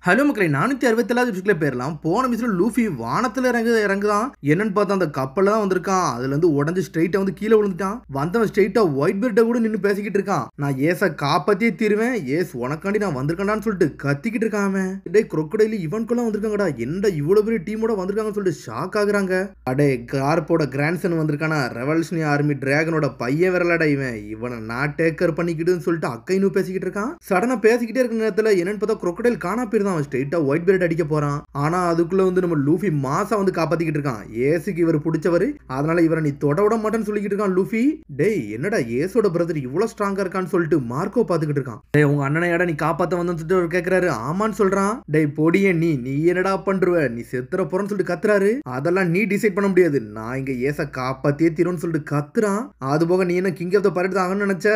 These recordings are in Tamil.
ஹலோ மக்களே 467 எபிசோட்ல போயிடலாம். போன எபிசோட்ல லூஃபி வானத்துல இறங்குதான். என்னன்னு பார்த்தா அந்த கப்பல்ல தான் வந்திருக்கான். அதுல இருந்து உடஞ்சு ஸ்ட்ரைட்டா வந்து கீழே விழுந்துட்டான். வந்தவன் ஸ்ட்ரைட்டா ஒயிட் பெர்ட்ட கூட நின்று பேசிக்கிட்டு இருக்கான். நான் ஏச காப்பாத்தியே தீருவேன், ஏஸ் உனக்காண்டி நான் வந்திருக்கேன்டான்னு சொல்லிட்டு கத்திக்கிட்டு இருக்கான். டே crocodile இவனுக்குள்ள வந்திருக்காங்கடா, என்னடா இவ்வளவு பெரிய டீமோட வந்திருக்காங்கன்னு சொல்லிட்டு ஷாக் ஆகுறாங்க. அடே கார்போட கிராண்ட்சன் வந்திருக்கானா, ரெவல்யூஷனரி ஆர்மி டிராகனோட பையன் விரலடா இவனை நான் டேக்கர் பண்ணிக்கிட்டுன்னு சொல்லிட்டு அக்கைன்னு பேசிக்கிட்டு இருக்கான். சடனா பேசிக்கிட்டே இருக்க நேரத்துல என்னன்னு பார்த்தா crocodile காணா போயிருந்தான். அவன் ஸ்ட்ரைட்டா ஒயிட் பெர்ட் அடிக்க போறான். ஆனா அதுக்குள்ள வந்து நம்ம லூஃபி மாசா வந்து காப்பாத்திக்கிட்டு இருக்கான். ஏசுக்கு இவர் பிடிச்சவரு, அதனால இவரை நீ தொட விட மாட்டேன்னு சொல்லிக்கிட்டு இருக்கான் லூஃபி. டேய் என்னடா ஏசோட பிரதர் இவ்வளவு ஸ்ட்ராங்கா இருக்கான்னு சொல்லிட்டு மார்க்கோ பாத்துக்கிட்டு இருக்கான். டேய் உங்க அண்ணனையாடா நீ காப்பாத்த வந்து கேக்குறாரு. ஆமான்னு சொல்றான். டேய் பொடியே நீ என்னடா பண்றுவ, நீ செத்துற போறன்னு சொல்லிட்டு கத்துறாரு. அதெல்லாம் நீ டிசைட் பண்ண முடியாது, நான் இங்க ஏச காப்பாத்தியே தீரும்னு சொல்லிட்டு கத்துறான். அது போக நீ என்ன கிங் ஆஃப் த பைரட் ஆகணும்னு நினைச்ச,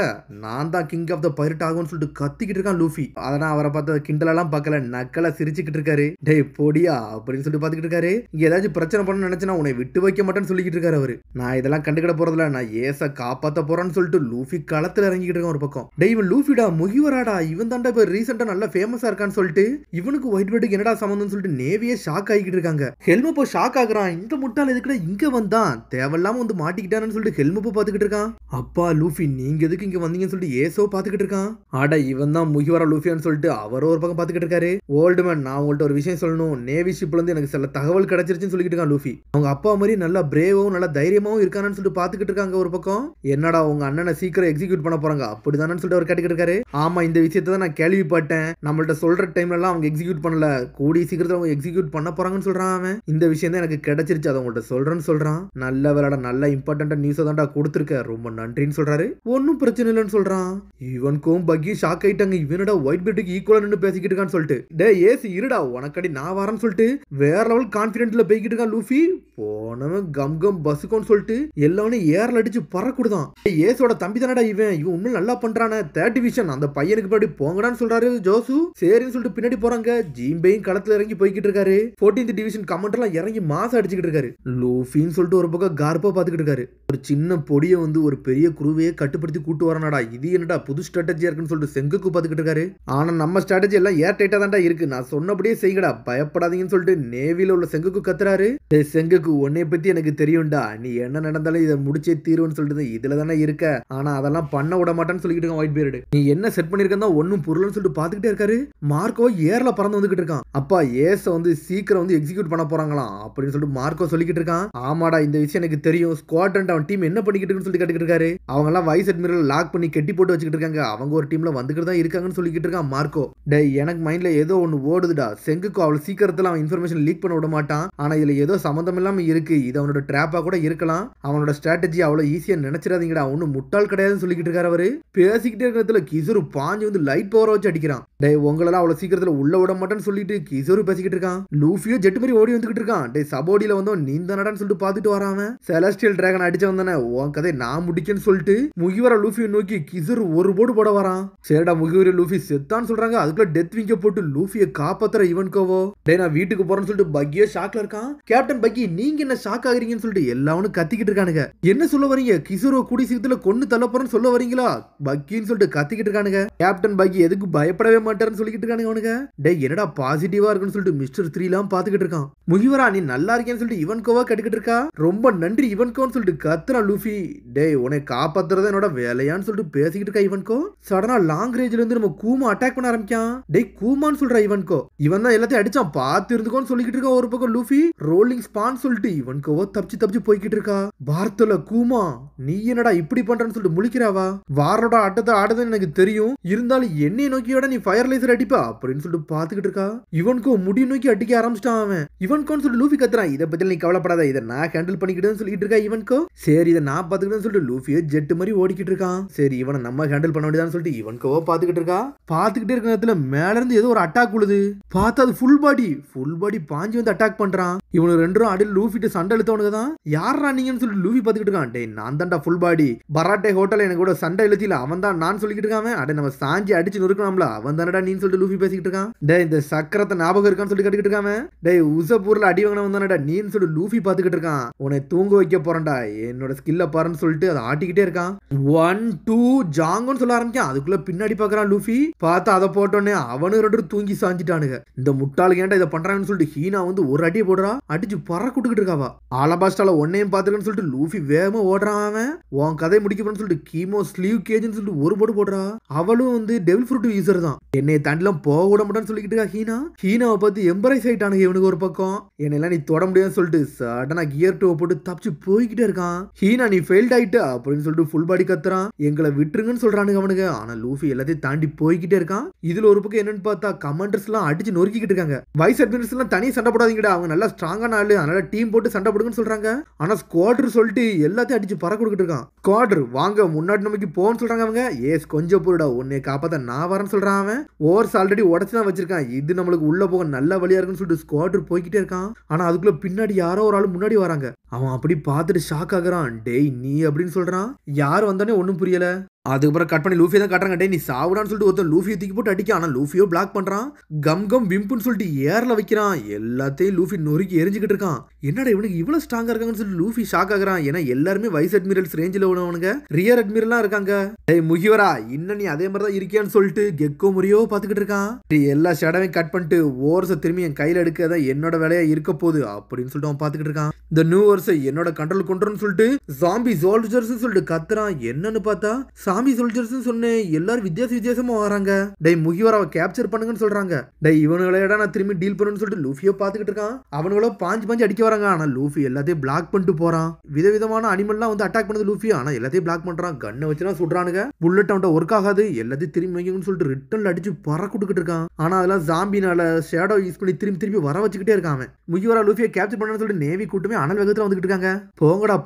நான் தான் கிங் ஆஃப் த பைரட் ஆகும்னு சொல்லிட்டு கத்திக்கிட்டு இருக்கான் லூஃபி. அதனால அவரை பார்த்து கிண்டலெல்லாம் பார்க்கல, நக்கலா சிரிச்சுக்கிட்டு இருக்காரு. டேய் பொடியா அப்படின்னு சொல்லிட்டு பாத்துக்கிட்டு இருக்காரு. இங்க ஏதாச்சும் பிரச்சனை பண்ண நினைச்சா உன்னை விட்டு வைக்க மாட்டேன்னு சொல்லிக்கிட்டு இருக்காரு அவரு. நான் இதெல்லாம் கண்டுக்கிட போறதுல, நான் ஏச காப்பாத்த போறேன்னு சொல்லிட்டு லூஃபி களத்துல இறங்கிக்கிட்டு இருக்கான் ஒரு பக்கம். டேய் இவன் லூஃபிடா முகிவராடா, இவன் தாண்டா இப்ப ரீசெண்டா நல்லா ஃபேமஸா இருக்கான்னு சொல்லிட்டு இவனுக்கு ஒயிட் பெர்ட்டுக்கு என்னடா சம்பந்தம்னு சொல்லிட்டு நேவியே ஷாக் ஆகிக்கிட்டு இருக்காங்க. ஹெல்மெப்போ ஷாக் ஆகுறான். இந்த முட்டாள் எதுக்குடா இங்க வந்தான், தேவையில்லாம வந்து மாட்டிக்கிட்டான்னு சொல்லிட்டு ஹெல்மெப்போ பாத்துக்கிட்டு இருக்கான். அப்பா லூஃபி நீங்க எதுக்கு இங்க வந்தீங்கன்னு சொல்லிட்டு ஏசோ பாத்துக்கிட்டு இருக்கான். ஆடா இவன் தான் முகிவரா லூஃபியான்னு சொல்லிட்டு அவர் ஒரு பக்கம் பாத்துக்கிட்டு இருக்காரு. ஓல்டு மேன் நான் உங்கள்ட்ட ஒரு விஷயம் சொல்லணும், நேவி ஷிப்ல இருந்து எனக்கு சில தகவல் கிடைச்சிருச்சுன்னு சொல்லிட்டு இருக்கான் லூஃபி. அவங்க அப்பா மாதிரி நல்லா பிரேவும் நல்லா தைரியமாவும் இருக்கானு சொல்லிட்டு பாத்துக்கிட்டு இருக்காங்க ஒரு பக்கம். என்னடா உங்க அண்ணனை சீக்கிரம் எக்ஸிக்யூட் பண்ண போறாங்க அப்படிதானு சொல்லிட்டு அவர் கேட்டுக்கிட்டு இருக்காரு. ஆமா இந்த விஷயத்தை தான் நான் கேள்விப்பட்டேன், நம்மள்ட்ட சொல்ற டைம்ல எல்லாம் அவங்க எக்ஸிக்யூட் பண்ணல, கூடிய சீக்கிரத்துல அவங்க எக்ஸிக்யூட் பண்ண போறாங்கன்னு சொல்றான் அவன். இந்த விஷயம் தான் எனக்கு கிடைச்சிருச்சு, அதை உங்கள்ட்ட சொல்றேன்னு சொல்றான். நல்ல வேலைடா, நல்ல இம்பார்ட்டன்டா நியூஸ் தான்டா கொடுத்துருக்க, ரொம்ப நன்றின்னு சொல்றாரு. ஒன்னும் பிரச்சனை இல்லைன்னு சொல்றான். இவனுக்கும் பக்கி ஷாக் ஆயிட்டாங்க, இவனோட ஒயிட் பெர்ட்டுக்கு ஈக்குவலா நின்று பேசிக்கிட்டு இருக்கான்னு சொல்லிட்டு. டே ஏசி இருடா உனக்கடி நான் வரேன்னு சொல்லிட்டு வேற லெவல் கான்பிடென்ட்ல போய்கிட்டு இருக்கான் லூஃபி. போனவன் கம் கம் பஸ்ஸுக்கோன்னு சொல்லிட்டு எல்லாமே ஏர்ல அடிச்சு பறக்குடுதான். ஏசோட தம்பி தானடா இவன் உண்மையில நல்லா பண்றானே, தேர்ட் டிவிஷன் அந்த பையனுக்கு பின்னாடி போங்கடான்னு சொல்றாரு ஜோசு. சரின்னு சொல்லிட்டு பின்னாடி போறாங்க. ஜீம்பையும் களத்துல இறங்கி போய்கிட்டு இருக்காரு. 14th டிவிஷன் கமெண்ட் எல்லாம் இறங்கி மாசம் அடிச்சுக்கிட்டு இருக்காரு. லூஃபின்னு சொல்லிட்டு ஒரு பக்கம் கார்பா பாத்துக்கிட்டு இருக்காரு. ஒரு சின்ன பொடியை வந்து ஒரு பெரிய குருவையே கட்டுப்படுத்தி கூட்டு வரானடா, இது என்னடா புது ஸ்ட்ராட்டஜியா இருக்குன்னு சொல்லிட்டு செங்குக்கு பாத்துக்கிட்டு இருக்காரு. ஆனா நம்ம ஸ்ட்ராட்டஜி எல்லாம் ஏர் டைட்டா தான்டா இருக்கு, நான் சொன்னபடியே செய்யடா பயப்படாதீங்கன்னு சொல்லிட்டு நேவில உள்ள செங்குக்கு கத்துறாரு. செங்குக்கு உன்னை பத்தி எனக்கு தெரியும்டா, நீ என்ன நடந்தாலும் இதை முடிச்சே தீருன்னு சொல்லிட்டு இதுல தானே இருக்க, ஆனா அதெல்லாம் பண்ண விட மாட்டான்னு சொல்லிட்டு இருக்கான் ஒயிட் பெர்ட். நீ என்ன செட் பண்ணிருக்கா ஒன்னும் பொருள்னு சொல்லிட்டு பாத்துக்கிட்டே இருக்காரு. மார்க்கோ ஏர்ல பறந்து வந்துகிட்டு இருக்கான். அப்பா ஏச வந்து சீக்கிரம் வந்து எக்ஸிக்யூட் பண்ண போறாங்களாம் அப்படின்னு சொல்லிட்டு மார்க்கோ சொல்லிக்கிட்டு இருக்கான். ஆமாடா இந்த விஷயம் எனக்கு தெரியும், ஸ்குவாட்ரண்ட் அவன் டீம் என்ன பண்ணிக்கிட்டு இருக்குன்னு சொல்லி கேட்டுக்கிட்டு இருக்காரு. அவங்க எல்லாம் வைஸ் அட்மிரல் லாக் பண்ணி கெட்டி போட்டு வச்சுக்கிட்டு இருக்காங்க, அவங்க ஒரு டீம்ல வந்துகிட்டு தான் இருக்காங்கன்னு சொல்லிக்கிட்டு இருக்கான் மார்க்கோ. டேய் எனக்கு மைண்ட்ல ஏதோ ஒன்னு ஓடுதுடா, செங்குக்கு அவ்வளவு சீக்கிரத்துல அவன் இன்ஃபர்மேஷன் லீக் பண்ண விட மாட்டான், ஆனா இதுல ஏதோ சம்பந்தம் இல்லாம இருக்கு, இது அவனோட ட்ராப்பா கூட இருக்கலாம், அவனோட ஸ்ட்ராட்டஜி அவ்வளவு ஈஸியா நினைச்சிடாதீங்கடா, ஒன்னும் முட்டாள் கிடையாதுன்னு சொல்லிக்கிட்டு இருக்காரு அவரு. பேசிக்கிட்டே இருக்கிறதுல கிசுரு பாஞ்சு வந்து லைட் பவரை வச்சு அடிக்கிறான். டேய் உங்களெல்லாம் அவ்வளவு சீக்கிரத்துல உள்ள விட மாட்டேன்னு சொல்லிட்டு கிசுரு பேசிக்கிட்டு இருக்கான். லூஃபியோ ஜெட் மாதிரி ஓடி வந்துகிட்டு இருக்கான். டேய் சபோடியில வந்தோம் நீந்தானடான்னு சொல்லிட்டு பாத்துட்டு வரான். செலஸ்டியல் டிராகன் அடிச்சு வந்தானே உன் கதை நான் முடிக்கன்னு சொல்லிட்டு முகிவர லூஃபியை நோக்கி கிசுரு ஒரு போடு போட வரான். சரிடா முகிவர லூஃபி செத்தான்னு சொல்றாங்க. அதுக்குள்ள டெத் விங்க போட்டு லூஃபியை காப்பாத்துற இவன்கோவோ. டேய் நான் வீட்டுக்கு போறேன்னு சொல்லிட்டு பக்கியோ ஷாக்ல இருக்கான். கேப்டன் பக்கி நீங்க என்ன ஷாக் ஆகுறீங்கன்னு சொல்லிட்டு எல்லாவனும் கத்திக்கிட்டு இருக்கானுங்க. என்ன சொல்ல வரீங்க, கிசுரு கூடி சீக்கிரத்துல கொன்னு தள்ள போறேன்னு சொல்ல வரீங்களா பக்கின்னு சொல்லிட்டு கத்திக்கிட்டு இருக்கானுங்க. கேப்டன் பக்கி எதுக்கு பயப்படவே மாட்டாருன்னு சொல்லிக்கிட்டு இருக்கானுங்க அவனுங்க. டேய் என்னடா பாசிட்டிவா இருக்குன்னு சொல்லிட்டு மிஸ்டர் 3 எல்லாம் பாத்துக்கிட்டு இருக்கான். முகிவரா நீ நல்லா இருக்கேன்னு சொல்லிட்டு இவன்கோவா கட்டிக்கிட்டு இருக்கா. ரொம்ப நன்றி இவன்கோன்னு சொல்லிட்டு கத்துறான் லூஃபி. டேய் உன்னை காப்பாத்துறது என்னோட வேலையான்னு சொல்லிட்டு பேசிக்கிட்டு இருக்கா இவன்கோ. சடனா லாங் ரேஞ்சில இருந்து நம்ம கூமா அட்டாக் பண்ண ஆரம்பிக்கான். டேய் கூமான்னு சொல்ற இவன்கோ, இவன் தான் எல்லாத்தையும் அடிச்சான் பாத்து இருந்துக்கோன்னு சொல்லிக்கிட்டு இருக்கா ஒரு பக்கம் லூஃபி. ரோலிங் ஸ்பான் சொல்லிட்டு இவன்கோவோ தப்பிச்சு போய்கிட்டு இருக்கா. வார்த்தல கூமா நீ என்னடா இப்படி பண்றன்னு சொல்லிட்டு முழிக்கிறாவா. வாரோட ஆட்டத்தை ஆடுதுன்னு எனக்கு தெரியும், இருந்தாலும் என்னைய நோக்கியோட நீ ஃபயர் லேசர் அடிப்பா அப்படின்னு சொல்லிட்டு பாத்துக்கிட்டு இருக்கா. இவன்கோ முடி நோக்கி அடிக்க ஆரம்பிச்சிட்டான் அவன். இவன்கோன்னு சொல்லிட்டு லூஃபி கத்துறான். இதை பத்தி நீ கவலைப்படாத, இதை நான் ஹேண்டில் பண்ணிக்கிட்டேன்னு சொல்லிட்டு இருக்கா இவன்கோ. சரி இதை நான் பாத்துக்கிட்டேன்னு சொல்லிட்டு லூஃபியோ ஜெட் மாதிரி ஓடிக்கிட்டு இருக்கான். சரி இவனை நம்ம ஹேண்டில் பண்ண வேண்டியதான்னு சொல்லிட்டு இவன்கோவோ பாத்துக்கிட்டு இருக்கா. பாத்துக்கிட்டே இருக்க நேரத்துல மேல இருந்து ஏதோ ஒரு அட்டாக் உழுது. பார்த்தா அது ஃபுல் பாடி பாஞ்சு வந்து அட்டாக் பண்றான். இவனு ரெண்டும் அடியில் லூஃபிட்டு சண்டை இழுத்தவனுக்கு தான். யாரா நீங்கன்னு சொல்லிட்டு லூஃபி பாத்துக்கிட்டு இருக்கான். டேய் நான் தான்டா ஃபுல் பாடி, பராட்டே ஹோட்டல் எனக்கு கூட சண்டை இழுத்தில அவன் தான் நான் சொல்லிக்கிட்டு இருக்கான். அட நம்ம சாஞ்சி அடிச்சு நொறுக்கலாம்ல அவன் தானடா நீன்னு சொல்லிட்டு லூஃபி பேசிக்கிட்டு இருக்கான். டேய் இந்த சக்கரத்தை ஞாபகம் இருக்கான்னு சொல்லி கட்டிக்கிட்டு இருக்கான். டேய் உசப்பூர்ல அடி வாங்கினவன் தானடா நீன்னு சொல்லிட்டு லூஃபி பாத்துக்கிட்டு இருக்கான். உன்னை தூங்க வைக்க போறேன்டா, என்னோட ஸ்கில்ல பாருன்னு சொல்லிட்டு அதை ஆட்டிக்கிட்டே இருக்கான். 1 2 ஜாங்கன்னு சொல்ல ஆரம்பிக்கான். அதுக்குள்ள பின்னாடி பாக்குறான் லூஃபி. பார்த்தா அதை போட்டோன்னே அவனு ரெண்டு தூங்கி தூக்கி சாஞ்சிட்டானுங்க. இந்த முட்டாளுக்கு ஏன்டா இதை பண்றாங்கன்னு சொல்லிட்டு ஹீனா வந்து ஒரு அடியை போடுறா, அடிச்சு பறக்குட்டுக்கிட்டு இருக்காவா. ஆலபாஸ்டால ஒன்னையும் பாத்துக்கன்னு சொல்லிட்டு லூஃபி வேகமா ஓடுறான். அவன் உன் கதை முடிக்கணும்னு சொல்லிட்டு கீமோ ஸ்லீவ் கேஜ்னு சொல்லிட்டு ஒரு போடு போடுறா. அவளும் வந்து டெவில் ஃப்ரூட் யூசர் தான். என்னை தாண்டிலாம் போக விட மாட்டான்னு சொல்லிக்கிட்டு இருக்கா ஹீனா. ஹீனாவை பார்த்து எம்பரைஸ் ஆயிட்டானுங்க இவனுக்கு ஒரு பக்கம். என்னெல்லாம் நீ தொட முடியாதுன்னு சொல்லிட்டு சடனா கியர் டூ போட்டு தப்பிச்சு போய்கிட்டே இருக்கான். ஹீனா நீ ஃபெயில்ட் ஆயிட்ட அப்படின்னு சொல்லிட்டு ஃபுல் பாடி கத்துறான். எங்களை விட்டுருங்கன்னு சொல்றானுங்க அவனுங்க. ஆனா லூஃபி எல்லாத்தையும் தாண்டி போய்கிட்டே இருக்கான். இதுல ஒரு பக்கம் என்னன்னு பார்த்தா கமாண்டர்ஸ் எல்லாம் அடிச்சு நொறுக்கிட்டு இருக்காங்க. வைஸ் அட்மிரல்ஸ் எல்லாம் தனியா சண்டை போடாதீங்கடா, அவங்க நல்லா ஸ்ட்ராங்கான ஆளு, அதனால டீம் போட்டு சண்டை போடுங்கன்னு சொல்றாங்க. ஆனா ஸ்குவாட்ரு சொல்லிட்டு எல்லாத்தையும் அடிச்சு பறக்க கொடுக்கிட்டு இருக்கான். ஸ்குவாட்ரு வாங்க முன்னாடி நமக்கு போன்னு சொல்றாங்க அவங்க. ஏஸ் கொஞ்சம் பொருடா, உன்னை காப்பாத்த நான் வரேன்னு சொல்றான் அவன். ஓவர்ஸ் ஆல்ரெடி உடச்சு தான் வச்சிருக்கான், இது நம்மளுக்கு உள்ள போக நல்ல வழியா இருக்குன்னு சொல்லிட்டு ஸ்குவாட்ரு போய்கிட்டே இருக்கான். ஆனா அதுக்குள்ள பின்னாடி யாரோ ஒரு ஆள் முன்னாடி வராங்க. அவன் அப்படி பார்த்துட்டு ஷாக் ஆகுறான். டேய் நீ அப்படின்னு சொல்றான். யார் வந்தானே ஒன்னும் புரியல. அதுக்கப்புறம் கட் பண்ணி லூஃபி தான் காட்டுறாங்க. டே நீ சாவுடான்னு சொல்லிட்டு ஒருத்தன் லூஃபியை தூக்கி போட்டு அடிக்க, ஆனா லூஃபியோ பிளாக் பண்றான். கம் கம் விம்புன்னு சொல்லிட்டு ஏர்ல வைக்கிறான். எல்லாத்தையும் லூஃபி நொறுக்கி எரிஞ்சுக்கிட்டு இருக்கான். என்னடா இவனுக்கு இவ்வளவு ஸ்ட்ராங்கா இருக்காங்கன்னு சொல்லிட்டு லூஃபி ஷாக் ஆகுறான். ஏன்னா எல்லாருமே வைஸ் அட்மிரல்ஸ் ரேஞ்சில் உள்ளவனுங்க, ரியர் அட்மிரலா இருக்காங்க. டேய் முகிவரா இன்னும் நீ அதே மாதிரி தான் இருக்கியான்னு சொல்லிட்டு கெக்கோ முறியோ பாத்துக்கிட்டு இருக்கான். எல்லா ஷேடவையும் கட் பண்ணிட்டு ஓர்ஸை திரும்பி என் கையில எடுக்கதான் என்னோட வேலையா இருக்க போகுது அப்படின்னு சொல்லிட்டு அவன் பாத்துக்கிட்டு இருக்கான். இந்த நியூ ஓர்ஸை என்னோட கண்ட்ரோல் கொண்டுன்னு சொல்லிட்டு ஜாம்பி சோல்ஜர்ஸ் சொல்லிட்டு கத்துறான். என்னன்னு பார்த்தா சாமி சோல்ஜர்ஸ் சொன்னேன், எல்லாரும் வித்தியாசமா வராங்க. டேய் முகிவராவை கேப்சர் பண்ணுங்கன்னு சொல்றாங்க. டேய் இவனுங்களோட நான் திரும்பி டீல் பண்ணுன்னு சொல்லிட்டு லூஃபியோ பாத்துக்கிட்டு இருக்கான். அவனுங்களோ பாஞ்சு அடிக்க வராங்க. ஆனா லூஃபி எல்லாத்தையும் பிளாக் பண்ணிட்டு போறான். விதவிதமான அனிமல்லாம் வந்து அட்டாக் பண்ணது லூஃபி, ஆனா எல்லாத்தையும் பிளாக் பண்றான். கண்ணை வச்சுதான் சுடுறானுங்க. புல்லட் அவன்கிட்ட ஒர்க் ஆகாது. எல்லாத்தையும் திரும்பி வைக்கணும்னு சொல்லிட்டு ரிட்டர்ன்ல அடிச்சு பறக்குட்டுக்கிட்டு இருக்கான். ஆனா அதெல்லாம் ஜாம்பினால ஷேடோ யூஸ் பண்ணி திரும்பி வர வச்சுக்கிட்டே இருக்கான். முகிவரா லூஃபியை கேப்சர் பண்ணு சொல்லிட்டு நேவி கூட்டமே அனல் வேகத்துல வந்துகிட்டு இருக்காங்க.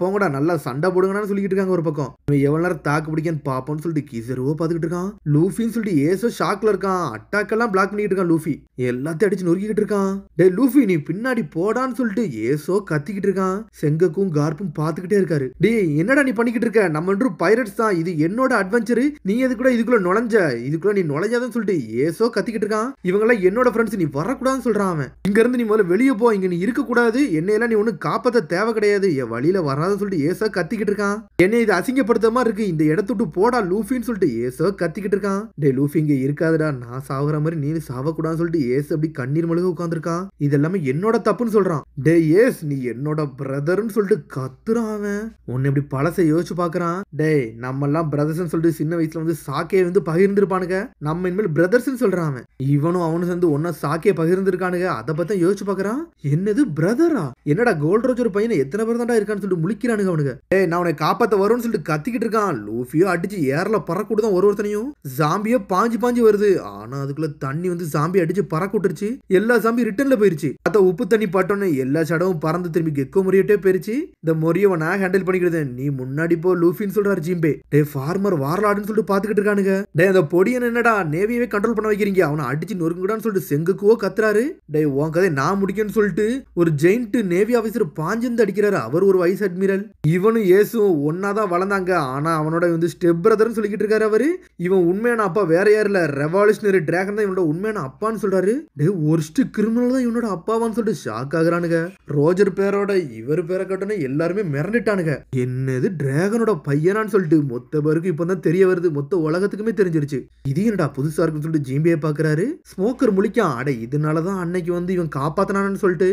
போங்கடா நல்லா சண்டை போடுங்கன்னு சொல்லிட்டு இருக்காங்க. ஒரு பக்கம் எவ்வளவு நேரம் தாக்கு பிடிக்கன்னு பாப்போம்னு சொல்லிட்டு கீசரோ பாத்துக்கிட்டு இருக்கான். லூஃபின்னு சொல்லிட்டு ஏசோ ஷாக்ல இருக்கான். அட்டாக் எல்லாம் பிளாக் பண்ணிட்டு இருக்கான். லூஃபி எல்லாத்தையும் அடிச்சு நொறுக்கிட்டு இருக்கான். டேய் லூஃபி நீ பின்னாடி போடான்னு சொல்லிட்டு ஏசோ கத்திக்கிட்டு இருக்கான். செங்கக்கும் கார்ப்பும் பாத்துக்கிட்டே இருக்காரு. டேய் என்னடா நீ பண்ணிக்கிட்டு இருக்க, நம்ம பைரட்ஸ் தான், இது என்னோட அட்வென்ச்சர், நீ எதுக்குள்ள இதுக்குள்ள நுழைஞ்ச, இதுக்குள்ள நீ நுழைஞ்சாதான் சொல்லிட்டு ஏசோ கத்திக்கிட்டு இருக்கான். இவங்க எல்லாம் என்னோட ஃப்ரெண்ட்ஸ், நீ வரக்கூடாதுன்னு சொல்றான் அவன். இங்க இருந்து நீ முதல்ல வெளியே போ, இங்க நீ இருக்க கூடாது, என்னையெல்லாம் நீ ஒண்ணு காப்பாத்த தேவை கிடையாது, என் வழியில வராதுன்னு சொல்லிட்டு ஏசோ கத்திக்கிட்டு இருக்கான். என்னை இது அசிங்கப்படுத்த மாதிரி இருக்கு, இந்த இடத்த விட்டு போடா லூஃபின்னு சொல்லிட்டு ஏசோ கத்திக்கிட்டு இருக்கான். டே லூஃபி இங்க இருக்காதுடா, நான் சாகுற மாதிரி நீ சாவக்கூடாதுன்னு சொல்லிட்டு ஏசு அப்படி கண்ணீர் மழுக உட்காந்துருக்கான். இது எல்லாமே என்னோட தப்புன்னு சொல்றான். டே ஏஸ் நீ என்னோட பிரதர்ன்னு சொல்லிட்டு கத்துறான் அவன். உன்னை இப்படி பழசை யோசிச்சு பாக்குறான். டே நம்ம எல்லாம் பிரதர்ஸ் சொல்லிட்டு சின்ன வயசுல வந்து சாக்கையை வந்து பகிர்ந்துருப்பானுங்க, நம்ம இனிமேல் பிரதர்ஸ் சொல்றான் அவன். இவனும் அவனும் சேர்ந்து ஒன்னா சாக்கையை பகிர்ந்துருக்கானுங்க. அதை பத்தி யோசிச்சு பாக்குறான். என்னது பிரதரா, என்னடா கோல்ட் ரோஜர் பையனை எத்தனை பேர் தான்டா இருக்கான்னு சொல்லிட்டு முழிக்கிறானுங்க அவனுங்க. டே நான் உன்னை காப்பாத்த வரும்னு சொல்லிட்டு கத்திக்கிட்டு இருக்கான். லூஃபியோ அடிச்சு ஏர்ல பறக்கூடுதான் ஒருத்தனையும். ஜாம்பியோ பாஞ்சு வருது. ஆனா அதுக்குள்ள தண்ணி வந்து ஜாம்பி அடிச்சு பறக்கூட்டுருச்சு. எல்லா ஜாம்பி ரிட்டர்ன்ல போயிருச்சு. அத உப்பு தண்ணி பட்டோன்னு எல்லா சடவும் பறந்து திரும்பி கெக்கோ முறியிட்டே போயிருச்சு. இந்த முறியவை நான் ஹேண்டில் பண்ணிக்கிறது, நீ முன்னாடி போ லூஃபின்னு சொல்றாரு ஜிம்பே. டே ஃபார்மர் வார்லாடுன்னு சொல்லிட்டு பாத்துக்கிட்டு இருக்கானுங்க. டே அந்த பொடியன் என்னடா நேவியவே கண்ட்ரோல் பண்ண வைக்கிறீங்க, அவனை அடிச்சு நொறுங்குடான்னு சொல்லிட்டு செங்குக்குவோ கத்துறாரு. டே உன் கதை நான் முடிக்கன்னு சொல்லிட்டு ஒரு ஜெயிண்ட் நேவி ஆபீசர் பாஞ்சிருந்து அடிக்கிறாரு. அவர் ஒரு வைஸ் அட்மிரல். இவனும் ஏசும் ஒன்னாதான் வளர்ந்தாங்க. ஆனா அவனோட வந்து ஸ்டெப் பிரதர்னு சொல்லிக்கிட்டு இருக்காரு அவரு. இவன் உண்மையான அப்பா வேற யாரும் இல்ல, ரெவல்யூஷனரி டிராகன் தான் இவனோட உண்மையான அப்பான்னு சொல்றாரு. டே ஒர்ஸ்ட் கிரிமினல் தான் இவனோட அப்பாவான்னு சொல்லிட்டு ஷாக் ஆகுறானுங்க. ரோஜர் பேரோட இவர் பேரை கட்டணே எல்லாருமே மிரண்டுட்டானுங்க. என்னது டிராகனோட பையனான்னு சொல்லிட்டு மொத்த பேருக்கு இப்பதான் தெரிய வருது, மொத்த உலகத்துக்குமே தெரிஞ்சிருச்சு. இது என்னடா புதுசா இருக்குன்னு சொல்லிட்டு ஜிம்பியை பாக்குறாரு. ஸ்மோக்கர் முழிக்கான். அட இதனாலதான் அன்னைக்கு வந்து இவன் காப்பாத்தினான்னு சொல்லிட்டு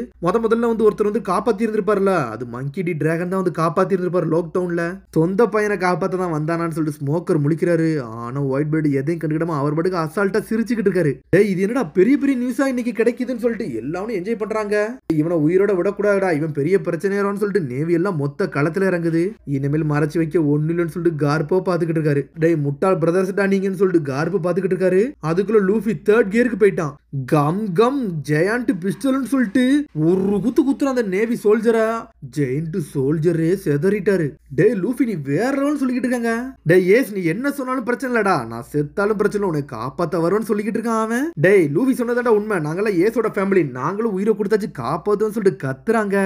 முதல்ல வந்து ஒருத்தர் வந்து காப்பாத்தி இருந்திருப்பாருல, அது மங்கி டி டிராகன் தான் வந்து காப்பாத்தி இருந்திருப்பாரு லாக்டவுன்ல. சொந்த பையனை காப்பாத்த தான் வந்தானான்னு சொல்லிட்டு ஸ்மோக்கர் முழிக்கிறாரு. ஆனா ஒயிட் பேர்டு எதையும் கண்டுக்கிடாம அவர் பாட்டுக்கு அசால்ட்டா சிரிச்சுக்கிட்டு இருக்காரு. டேய் இது என்னடா பெரிய நியூஸா இன்னைக்கு கிடைக்குதுன்னு சொல்லிட்டு எல்லாரும் என்ஜாய் பண்றாங்க. இவனை உயிரோட விடக்கூடாதுடா, இவன் பெரிய பிரச்சனையாரோன்னு சொல்லிட்டு நேவி எல்லாம் மொத்த களத்துல இறங்குது. இனிமேல் மறைச்சு வைக்க ஒண்ணு இல்லைன்னு சொல்லிட்டு கார்போ பாத்துக்கிட்டு இருக்காரு. டேய் முட்டாள் பிரதர்ஸ் நீங்கன்னு சொல்லிட்டு கார்போ பாத்துக்கிட்டு இருக்காரு. அதுக்குள்ள லூஃபி தேர்ட் கியருக்கு போயிட்டான். கம் கம் ஜெயண்ட் பிஸ்டல்னு சொல்லிட்டு ஒரு குத்துறான் அந்த நேவி சோல்ஜரா. ஜெயண்ட் சோல்ஜரே செதறிட்டாரு. டே லூஃபி நீ வேற லெவல்னு சொல்லிக்கிட்டு இருக்காங்க. டே ஏஸ் நீ என்ன சொன்னாலும் பிரச்சனை இல்லடா, நான் செத்தாலும் பிரச்சனை, உன்னை காப்பாத்த வரும்னு சொல்லிக்கிட்டு இருக்கான் அவன். டேய் லூஃபி சொன்னதாடா உண்மை, நாங்கெல்லாம் ஏசோட ஃபேமிலி, நாங்களும் உயிரை கொடுத்தாச்சு காப்பாத்துன்னு சொல்லிட்டு கத்துறாங்க.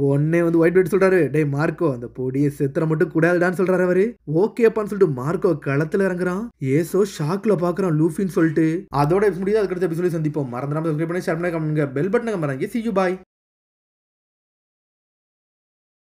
உடனே வந்து ஒயிட் பேர்ட் சொல்றாரு, டே மார்க்கோ அந்த பொடியை செத்துற மட்டும் கூடாதுடான்னு சொல்றாரு அவரு. ஓகேப்பான்னு சொல்லிட்டு மார்க்கோ களத்துல இறங்குறான். ஏசோ ஷாக்ல பாக்குறான் லூஃபின்னு சொல்லிட்டு. அதோட முடியாது, அதுக்கடுத்து எபிசோட சந்திப்போம். மறந்துடாம சப்ஸ்கிரைப் பண்ணி ஷேர் பண்ணி கமெண்ட் பெல் பட்டனை மறந்துங்க. See you bye.